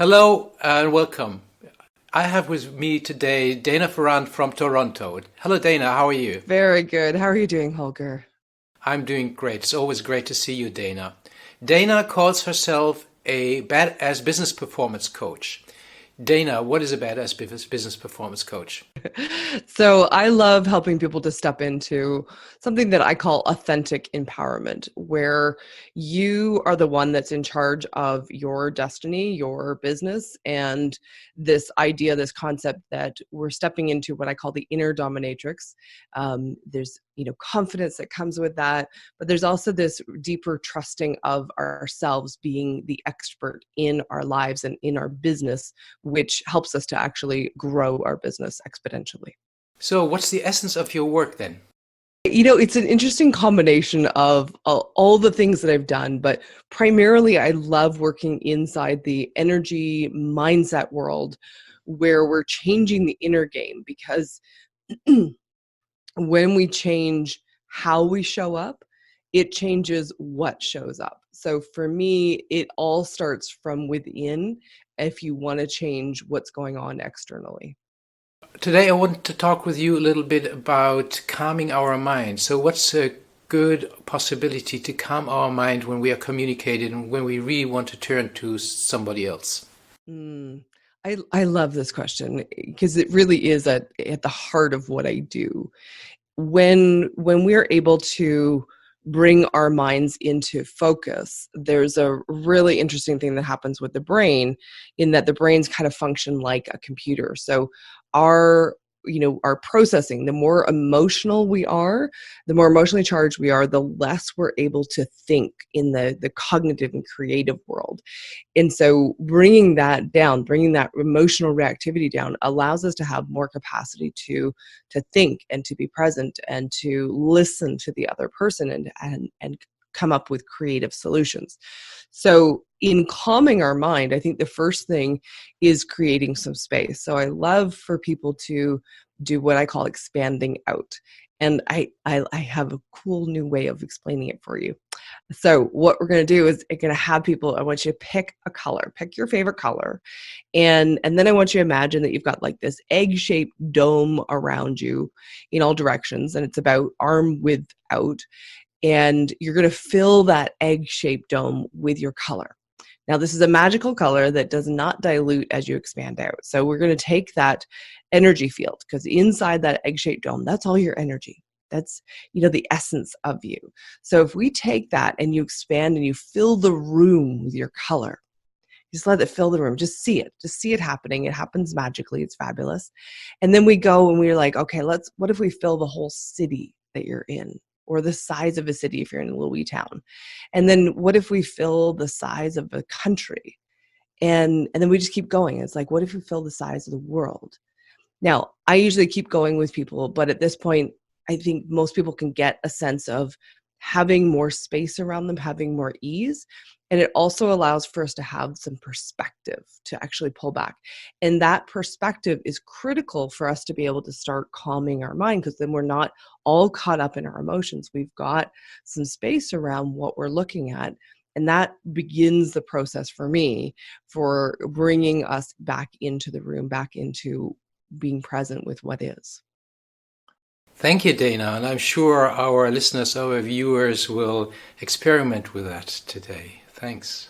Hello and welcome. I have with me today Dana Pharant from Toronto. Hello, Dana. How are you? Very good. How are you doing, Holger? I'm doing great. It's always great to see you, Dana. Dana calls herself a badass business performance coach. Dana, what is a badass business performance coach? So I love helping people to step into something that I call authentic empowerment, where you are the one that's in charge of your destiny, your business, and this idea, this concept that we're stepping into what I call the inner dominatrix. There's confidence that comes with that, but there's also this deeper trusting of ourselves being the expert in our lives and in our business, which helps us to actually grow our business exponentially. So, what's the essence of your work then? It's an interesting combination of all the things that I've done, but primarily I love working inside the energy mindset world where we're changing the inner game because when we change how we show up, it changes what shows up. So for me, it all starts from within if you want to change what's going on externally. Today, I want to talk with you a little bit about calming our mind. So, what's a good possibility to calm our mind when we are communicating and when we really want to turn to somebody else? Mm. I love this question because it really is at the heart of what I do. When we're able to bring our minds into focus, there's a really interesting thing that happens with the brain, in that the brains kind of function like a computer. So our our processing, the more emotional we are, the more emotionally charged we are, the less we're able to think in the cognitive and creative world. And so bringing that down, bringing that emotional reactivity down allows us to have more capacity to think and to be present and to listen to the other person and come up with creative solutions. So in calming our mind, I think the first thing is creating some space. So I love for people to do what I call expanding out. And I have a cool new way of explaining it for you. So what we're going to do is I'm going to have people, I want you to pick a color, pick your favorite color. And then I want you to imagine that you've got like this egg-shaped dome around you in all directions, and it's about arm width out. And you're going to fill that egg-shaped dome with your color. Now, this is a magical color that does not dilute as you expand out. So we're going to take that energy field, because inside that egg-shaped dome, that's all your energy. That's, the essence of you. So if we take that and you expand and you fill the room with your color, just let it fill the room. Just see it. Just see it happening. It happens magically. It's fabulous. And then we go and we're like, okay, what if we fill the whole city that you're in? Or the size of a city if you're in a little wee town. And then what if we fill the size of a country? And then we just keep going. It's like, what if we fill the size of the world? Now, I usually keep going with people, but at this point, I think most people can get a sense of having more space around them, having more ease. And it also allows for us to have some perspective to actually pull back. And that perspective is critical for us to be able to start calming our mind, because then we're not all caught up in our emotions. We've got some space around what we're looking at. And that begins the process for me for bringing us back into the room, back into being present with what is. Thank you, Dana, and I'm sure our listeners, our viewers will experiment with that today. Thanks.